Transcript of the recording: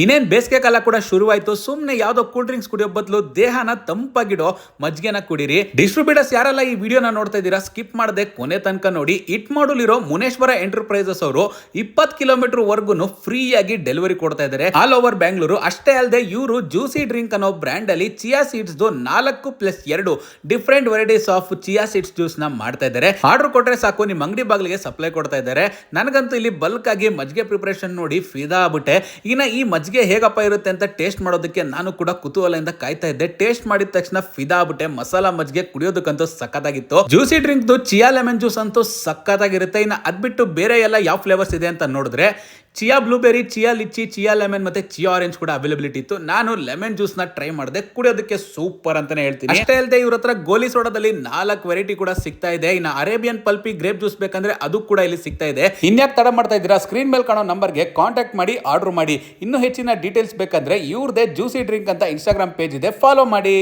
ಇನ್ನೇನು ಬೇಸಿಗೆ ಕಾಲ ಕೂಡ ಶುರುವಾಯಿತು. ಸುಮ್ಮನೆ ಯಾವುದೋ ಕೂಲ್ ಡ್ರಿಂಕ್ಸ್ ಕುಡಿಯೋ ಬದಲು ದೇಹನ ತಂಪಾಗಿಡೋ ಮಜ್ಜಿಗೆನ ಕುಡೀರಿ. ಡಿಸ್ಟ್ರಿಬ್ಯೂಟರ್ಸ್ ಯಾರೆಲ್ಲ ಈ ವಿಡಿಯೋನ ನೋಡ್ತಾ ಇದ್ದೀರಾ, ಸ್ಕಿಪ್ ಮಾಡದೆ ಕೊನೆ ತನಕ ನೋಡಿ. ಇಟ್ ಮಾಡಲಿರೋ ಮುನೇಶ್ವರ ಎಂಟರ್ಪ್ರೈಸಸ್ ಅವರು 20 ಕಿಲೋಮೀಟರ್ ವರ್ಗು ಫ್ರೀಯಾಗಿ ಡೆಲಿವರಿ ಕೊಡ್ತಾ ಇದ್ದಾರೆ ಆಲ್ ಓವರ್ ಬ್ಯಾಂಗ್ಳೂರು. ಅಷ್ಟೇ ಅಲ್ಲದೆ ಇವರು ಜ್ಯೂಸಿ ಡ್ರಿಂಕ್ ಅನ್ನೋ ಬ್ರ್ಯಾಂಡ್ ಅಲ್ಲಿ chia seeds 4+2 different varieties of chia seeds juice ನ ಮಾಡ್ತಾ ಇದ್ದಾರೆ. ಆರ್ಡರ್ ಕೊಟ್ರೆ ಸಾಕು, ನಿಮ್ಮ ಅಂಗಡಿ ಬಾಗಿಲಿಗೆ ಸಪ್ಲೈ ಕೊಡ್ತಾ ಇದ್ದಾರೆ. ನನಗಂತೂ ಇಲ್ಲಿ ಬಲ್ಕ್ ಆಗಿ ಮಜ್ಜಿಗೆ ಪ್ರಿಪರೇಷನ್ ನೋಡಿ ಫಿದಾ ಆಗ್ಬಿಟ್ಟೆ. ಇನ್ನ ಈ ಮಜ್ಜಿಗೆ ಹೇಗಪ್ಪ ಇರುತ್ತೆ ಅಂತ ಟೇಸ್ಟ್ ಮಾಡೋದಕ್ಕೆ ನಾನು ಕೂಡ ಕುತೂಹಲದಿಂದ ಕಾಯ್ತಾ ಇದ್ದೆ. ಟೇಸ್ಟ್ ಮಾಡಿದ ತಕ್ಷಣ ಫಿದಾ ಆಗ್ಬಿಟ್ಟೆ. ಮಸಾಲಾ ಮಜ್ಜಿಗೆ ಕುಡಿಯೋದಕ್ಕಂತೂ ಸಕ್ಕತ್ತಾಗಿತ್ತು. Juicy drink chia lemon juice ಅಂತೂ ಸಕ್ಕತ್ತಾಗಿರುತ್ತೆ. ಇನ್ನು ಅದ್ಬಿಟ್ಟು ಬೇರೆ ಎಲ್ಲ ಯಾವ ಫ್ಲೇವರ್ಸ್ ಇದೆ ಅಂತ ನೋಡಿದ್ರೆ chia blueberry, chia lychee, chia lemon ಮತ್ತೆ ಚಿಯಾ ಆರೆಂಜ್ ಕೂಡ ಅವೈಲಬಿಲಿಟಿ ಇತ್ತು. ನಾನು ಲೆಮನ್ ಜ್ಯೂಸ್ ನ ಟ್ರೈ ಮಾಡಿದೆ, ಕುಡಿಯೋದಕ್ಕೆ ಸೂಪರ್ ಅಂತಾನೆ ಹೇಳ್ತೀನಿ. ಅಷ್ಟೇ ಅಲ್ಲದೆ ಇವ್ರ ಹತ್ರ ಗೋಲಿ ಸೋಡಾದಲ್ಲಿ 4 ವೆರೈಟಿ ಕೂಡ ಸಿಗ್ತಾ ಇದೆ. ಇನ್ನು ಅರೇಬಿಯನ್ ಪಲ್ಪಿ ಗ್ರೇಪ್ ಜ್ಯೂಸ್ ಬೇಕಂದ್ರೆ ಅದು ಕೂಡ ಇಲ್ಲಿ ಸಿಗ್ತಾ ಇದೆ. ಇನ್ಯಾಕ್ ತಡ ಮಾಡ್ತಾ ಇದ್ದೀರಾ, ಸ್ಕ್ರೀನ್ ಮೇಲೆ ಕಾಣೋ ನಂಬರ್ಗೆ ಕಾಂಟ್ಯಾಕ್ಟ್ ಮಾಡಿ ಆರ್ಡರ್ ಮಾಡಿ. ಇನ್ನೂ ಹೆಚ್ಚಿನ ಡೀಟೇಲ್ಸ್ ಬೇಕಂದ್ರೆ ಇವ್ರದೇ ಜ್ಯೂಸಿ ಡ್ರಿಂಕ್ ಅಂತ ಇನ್ಸ್ಟಾಗ್ರಾಮ್ ಪೇಜ್ ಇದೆ, ಫಾಲೋ ಮಾಡಿ.